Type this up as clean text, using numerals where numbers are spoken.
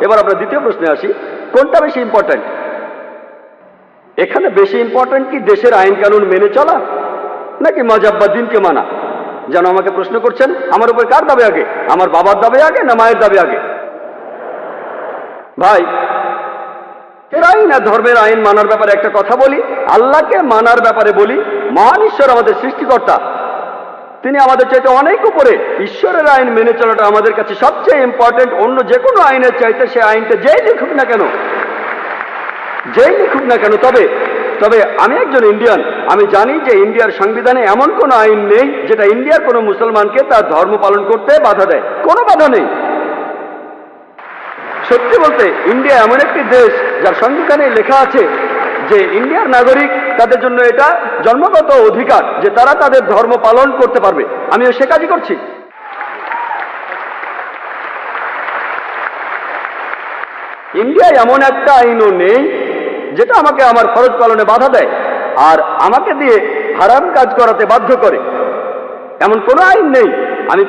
এবার আমরা দ্বিতীয় প্রশ্নে আসি, কোনটা বেশি ইম্পর্ট্যান্ট? এখানে বেশি ইম্পর্ট্যান্ট কি দেশের আইন কানুন মেনে চলা, নাকি মাযহাব বা দিনকে মানা? যেন আমাকে প্রশ্ন করছেন, আমার উপর কার দাবি আগে? আমার বাবার দাবি আগে না মায়ের দাবি আগে? ভাই, এর আইন আর ধর্মের আইন মানার ব্যাপারে একটা কথা বলি, আল্লাহকে মানার ব্যাপারে বলি। মহান ঈশ্বর আমাদের সৃষ্টিকর্তা, তিনি আমাদের চাইতে অনেক উপরে। ঈশ্বরের আইন মেনে চলাটা আমাদের কাছে সবচেয়ে ইম্পর্টেন্ট। অন্য যে কোনো আইনের চাইতে সে আইনটা যেই লিখুক না কেন, তবে আমি একজন ইন্ডিয়ান, আমি জানি যে ইন্ডিয়ার সংবিধানে এমন কোনো আইন নেই যেটা ইন্ডিয়ার কোনো মুসলমানকে তার ধর্ম পালন করতে বাধা দেয়। কোনো বাধা নেই। সত্যি বলতে, ইন্ডিয়া এমন একটি দেশ যার সংবিধানে লেখা আছে যে ইন্ডিয়ার নাগরিক, তাদের জন্য এটা জন্মগত অধিকার যে তারা তাদের ধর্ম পালন করতে পারবে। আমিও সে কাজই করছি। ইন্ডিয়ায় এমন একটা আইনও নেই যেটা আমাকে আমার ফরজ পালনে বাধা দেয় আর আমাকে দিয়ে হারাম কাজ করাতে বাধ্য করে। এমন কোনো আইন নেই। আমি